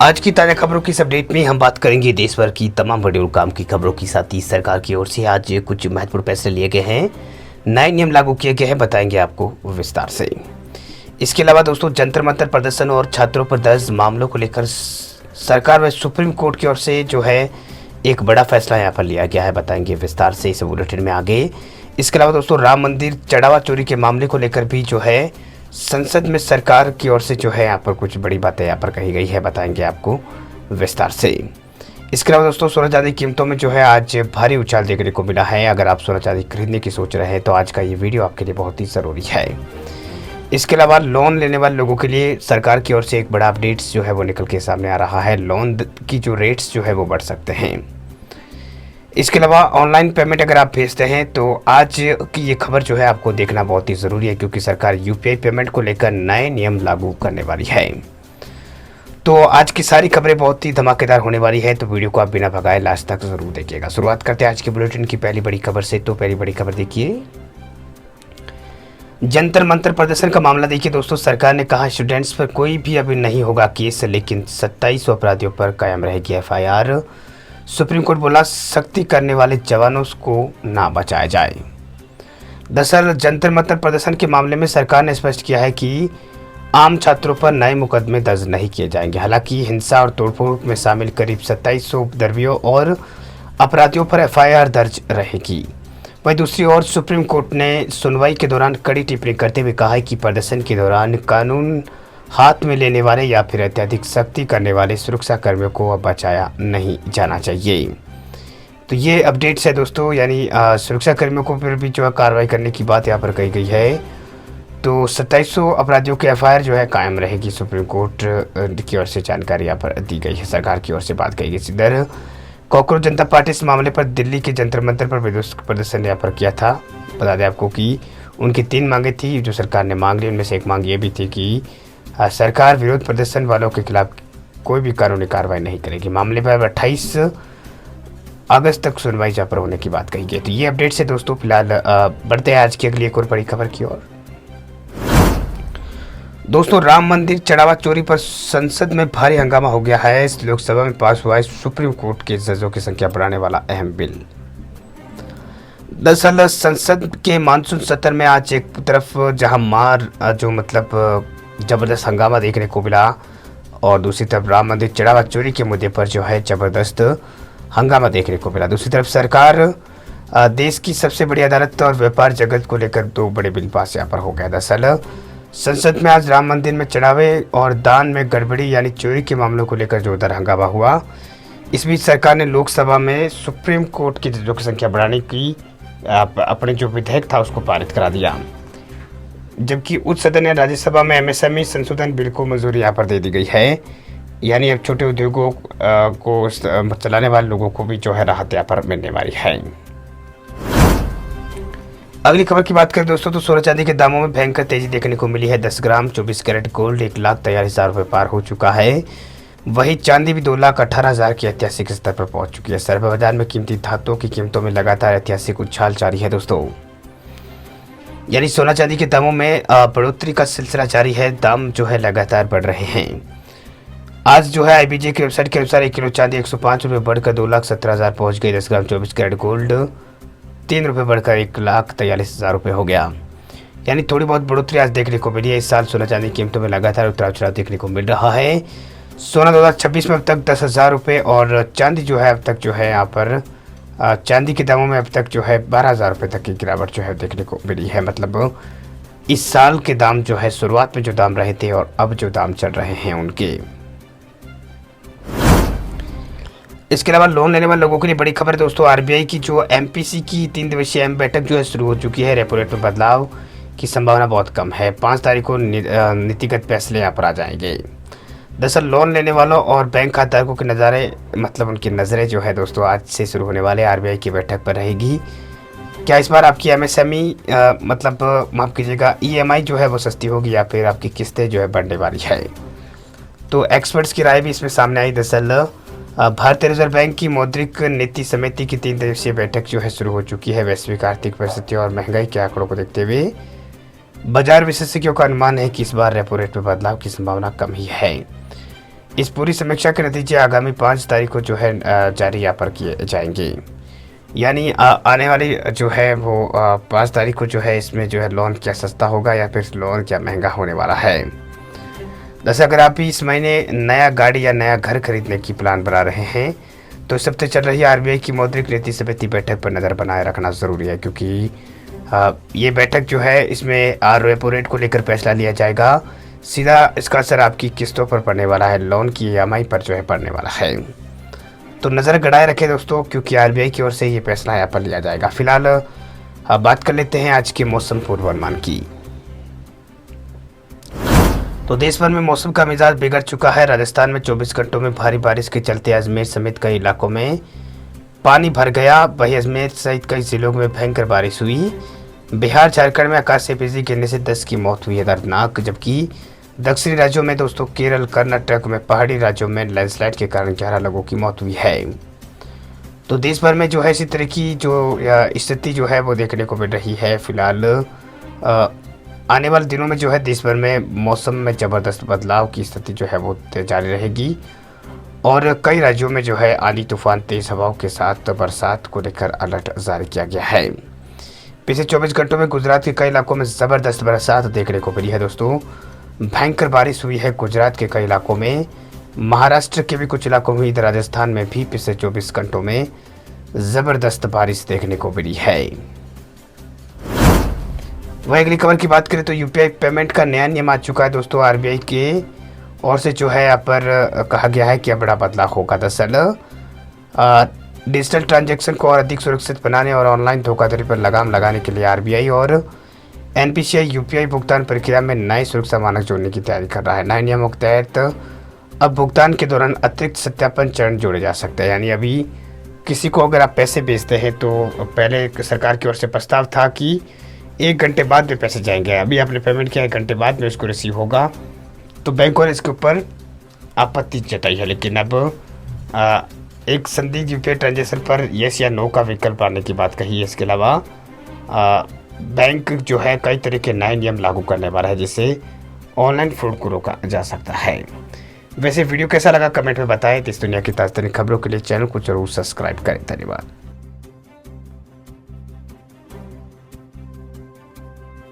आज की ताज़ा खबरों की इस अपडेट में हम बात करेंगे देश भर की तमाम बड़े और काम की खबरों की, साथ ही सरकार की ओर से आज कुछ महत्वपूर्ण फैसले लिए गए हैं, नए नियम लागू किए गए हैं, बताएंगे आपको विस्तार से। इसके अलावा दोस्तों जंतर मंतर प्रदर्शन और छात्रों पर दर्ज मामलों को लेकर सरकार व सुप्रीम कोर्ट की ओर से जो है एक बड़ा फैसला यहाँ पर लिया गया है, बताएंगे विस्तार से इस बुलेटिन में आगे। इसके अलावा दोस्तों राम मंदिर चढ़ावा चोरी के मामले को लेकर भी जो है संसद में सरकार की ओर से जो है यहाँ पर कुछ बड़ी बातें यहाँ पर कही गई है, बताएंगे आपको विस्तार से। इसके अलावा दोस्तों सोना चांदी कीमतों में जो है आज भारी उछाल देखने को मिला है। अगर आप सोना चांदी खरीदने की सोच रहे हैं तो आज का ये वीडियो आपके लिए बहुत ही ज़रूरी है। इसके अलावा लोन लेने वाले लोगों के लिए सरकार की ओर से एक बड़ा अपडेट्स जो है वो निकल के सामने आ रहा है। लोन की जो रेट्स जो है वो बढ़ सकते हैं। इसके अलावा ऑनलाइन पेमेंट अगर आप भेजते हैं तो आज की ये खबर जो है आपको देखना बहुत ही ज़रूरी है, क्योंकि सरकार यूपीआई पेमेंट को लेकर नए नियम लागू करने वाली है। तो आज की सारी खबरें बहुत ही धमाकेदार होने वाली है, तो वीडियो को आप बिना भगाए लास्ट तक ज़रूर देखिएगा। शुरुआत करते हैं आज के बुलेटिन की पहली बड़ी खबर से। तो पहली बड़ी खबर देखिए, जंतर मंतर प्रदर्शन का मामला देखिए दोस्तों। सरकार ने कहा स्टूडेंट्स पर कोई भी अभी नहीं होगा केस, लेकिन 27 अपराधियों पर कायम रहेगी एफआईआर। सुप्रीम कोर्ट बोला सख्ती करने वाले जवानों को ना बचाया जाए। दरअसल जंतर मंतर प्रदर्शन के मामले में सरकार ने स्पष्ट किया है कि आम छात्रों पर नए मुकदमे दर्ज नहीं किए जाएंगे। हालांकि हिंसा और तोड़फोड़ में शामिल करीब 2700 उपद्रवियों और अपराधियों पर एफआईआर दर्ज रहेगी। वहीं दूसरी ओर सुप्रीम कोर्ट ने सुनवाई के दौरान कड़ी टिप्पणी करते हुए कहा है कि प्रदर्शन के दौरान कानून हाथ में लेने वाले या फिर अत्यधिक सख्ती करने वाले सुरक्षा कर्मियों को अब बचाया नहीं जाना चाहिए। तो ये अपडेट्स है दोस्तों, यानी सुरक्षा कर्मियों को फिर भी जो है कार्रवाई करने की बात यहाँ पर कही गई है। तो 2700 अपराधियों की एफआईआर जो है कायम रहेगी, सुप्रीम कोर्ट की ओर से जानकारी यहाँ पर दी गई है, सरकार की ओर से बात कही गई। इधर कॉकरोच जनता पार्टी इस मामले पर दिल्ली के जंतर मंतर पर विरोध प्रदर्शन यहाँ पर किया था। बता दें आपको कि उनकी 3 मांगें थी जो सरकार ने मांग ली। उनमें से एक मांग ये भी थी कि सरकार विरोध प्रदर्शन वालों के खिलाफ कोई भी कानूनी कार्रवाई नहीं करेगी। मामले पर 28 अगस्त तक सुनवाई जहाँ पर होने की बात कही गई। तो ये अपडेट से दोस्तों फिलहाल बढ़ते हैं आज की अगली एक और बड़ी खबर की ओर। दोस्तों राम मंदिर चढ़ावा चोरी पर संसद में भारी हंगामा हो गया है। इस लोकसभा में पास हुआ है सुप्रीम कोर्ट के जजों की संख्या बढ़ाने वाला अहम बिल। दरअसल संसद के मानसून सत्र में आज एक तरफ जहां जबरदस्त हंगामा देखने को मिला और दूसरी तरफ राम मंदिर चढ़ावा चोरी के मुद्दे पर जो है जबरदस्त हंगामा देखने को मिला। दूसरी तरफ सरकार देश की सबसे बड़ी अदालत और व्यापार जगत को लेकर 2 बड़े बिल पास यहाँ पर हो गया। दरअसल संसद में आज राम मंदिर में चढ़ावे और दान में गड़बड़ी यानी चोरी के मामलों को लेकर जोरदार हंगामा हुआ। इस बीच सरकार ने लोकसभा में सुप्रीम कोर्ट की जजों की संख्या बढ़ाने की अपने जो विधेयक था उसको पारित करा दिया, जबकि उच्च सदन ने राज्यसभा में एमएसएमई संशोधन बिल को मंजूरी यहाँ पर दे दी गई है। यानी अब छोटे उद्योगों को चलाने वाले लोगों को भी जो है राहत यहाँ पर मिलने वाली है। अगली खबर की बात करें दोस्तों तो सोना चांदी के दामों में भयंकर तेजी देखने को मिली है। 10 ग्राम 24 कैरेट गोल्ड 1,43,000 रुपये पार हो चुका है। वहीं चांदी भी 2,18,000 की ऐतिहासिक स्तर पर पहुंच चुकी है। सरबा बाजार में कीमती धातुओं की कीमतों में लगातार ऐतिहासिक उछाल जारी है दोस्तों, यानी सोना चांदी के दामों में बढ़ोतरी का सिलसिला जारी है। दाम जो है लगातार बढ़ रहे हैं। आज जो है आईबीजे की वेबसाइट के अनुसार 1 किलो चांदी 105 रुपये बढ़कर 2,17,000 पहुंच गई। 10 ग्राम 24 कैरेट गोल्ड 3 रुपये बढ़कर 1,43,000 रुपये हो गया। यानी थोड़ी बहुत बढ़ोतरी आज देखने को मिली है। इस साल सोना चांदी कीमतों में लगातार उतार चढ़ाव देखने को मिल रहा है। सोना 2026 में अब तक 10,000 रुपये और चांदी जो है अब तक जो है यहाँ पर चांदी के दामों में अब तक जो है 12,000 रुपये तक की गिरावट जो है देखने को मिली है। मतलब इस साल के दाम जो है शुरुआत में जो दाम रहे थे और अब जो दाम चल रहे हैं उनके। इसके अलावा लोन लेने वाले लोगों के लिए बड़ी खबर है दोस्तों। आरबीआई की जो एमपीसी की 3 दिवसीय अहम बैठक जो है शुरू हो चुकी है। रेपो रेट में बदलाव की संभावना बहुत कम है। 5 तारीख को नीतिगत फैसले यहाँ पर आ जाएंगे। दरअसल लोन लेने वालों और बैंक खाताधारकों के उनकी नज़रें जो है दोस्तों आज से शुरू होने वाले आरबीआई की बैठक पर रहेगी। क्या इस बार आपकी एमएसएमई माफ़ कीजिएगा ईएमआई जो है वो सस्ती होगी या फिर आपकी किस्तें जो है बढ़ने वाली है। तो एक्सपर्ट्स की राय भी इसमें सामने आई। दरअसल भारतीय रिजर्व बैंक की मौद्रिक नीति समिति की 3 दिवसीय बैठक जो है शुरू हो चुकी है। वैश्विक आर्थिक परिस्थितियों और महंगाई के आंकड़ों को देखते हुए बाजार विशेषज्ञों का अनुमान है कि इस बार रेपो रेट में बदलाव की संभावना कम ही है। इस पूरी समीक्षा के नतीजे आगामी 5 तारीख को जो है जारी यहाँ पर किए जाएंगे। यानी आने वाली जो है वो 5 तारीख को जो है इसमें जो है लोन क्या सस्ता होगा या फिर लोन क्या महंगा होने वाला है। दरअसल अगर आप भी इस महीने नया गाड़ी या नया घर खरीदने की प्लान बना रहे हैं तो इस हफ्ते चल रही आरबीआई की मौद्रिक नीति समिति बैठक पर नज़र बनाए रखना ज़रूरी है, क्योंकि ये बैठक जो है इसमें रेपो रेट को लेकर फैसला लिया जाएगा। सीधा इसका असर आपकी किस्तों पर पड़ने वाला है, लोन की ईएमआई पर जो है पड़ने वाला है। तो नज़र गड़ाए रखें दोस्तों, क्योंकि आरबीआई की ओर से ये फैसला यहाँ पर लिया जाएगा। फिलहाल बात कर लेते हैं आज के मौसम पूर्वानुमान की। तो देश भर में मौसम का मिजाज बिगड़ चुका है। राजस्थान में 24 घंटों में भारी बारिश के चलते अजमेर समेत कई इलाकों में पानी भर गया। वहीं अजमेर सहित कई जिलों में भयंकर बारिश हुई। बिहार झारखंड में आकाशीय बिजली गिरने से 10 की मौत हुई है, दर्दनाक। जबकि दक्षिणी राज्यों में दोस्तों केरल, कर्नाटक में पहाड़ी राज्यों में लैंडस्लाइड के कारण 11 लोगों की मौत हुई है। तो देश भर में जो है इसी तरह की जो स्थिति जो है वो देखने को मिल रही है। फिलहाल आने वाले दिनों में जो है देश भर में मौसम में ज़बरदस्त बदलाव की स्थिति जो है वो जारी रहेगी और कई राज्यों में जो है आंधी तूफान, तेज हवाओं के साथ बरसात को लेकर अलर्ट जारी किया गया है। पिछले 24 घंटों में गुजरात के कई इलाकों में ज़बरदस्त बरसात देखने को मिली है दोस्तों। भयंकर बारिश हुई है गुजरात के कई इलाकों में, महाराष्ट्र के भी कुछ इलाकों में हुई, राजस्थान में भी पिछले 24 घंटों में ज़बरदस्त बारिश देखने को मिली है। वहीं अगली खबर की बात करें तो यूपीआई पेमेंट का नया नियम आ चुका है दोस्तों। आरबीआई के ओर से जो है यहाँ पर कहा गया है कि अब बड़ा बदलाव होगा। दरअसल डिजिटल ट्रांजैक्शन को और अधिक सुरक्षित बनाने और ऑनलाइन धोखाधड़ी पर लगाम लगाने के लिए आरबीआई और एनपीसीआई यूपीआई भुगतान प्रक्रिया में नए सुरक्षा मानक जोड़ने की तैयारी कर रहा है। नए नियमों के तहत अब भुगतान के दौरान अतिरिक्त सत्यापन चरण जोड़े जा सकते हैं। यानी अभी किसी को अगर आप पैसे भेजते हैं तो पहले सरकार की ओर से प्रस्ताव था कि 1 घंटे बाद में पैसे जाएंगे। अभी आपने पेमेंट किया 1 घंटे बाद में उसको रिसीव होगा, तो बैंकों ने इसके ऊपर आपत्ति जताई है। लेकिन अब एक संदिग्ध यूपीआई ट्रांजेक्शन पर येस या नो का विकल्प आने की बात कही है। इसके अलावा बैंक जो है कई तरह के नए नियम लागू करने वाला है, जिससे ऑनलाइन फ्रॉड को रोका जा सकता है। वैसे वीडियो कैसा लगा कमेंट में बताएं। इस दुनिया की ताज़ा खबरों के लिए चैनल को जरूर सब्सक्राइब करें। धन्यवाद।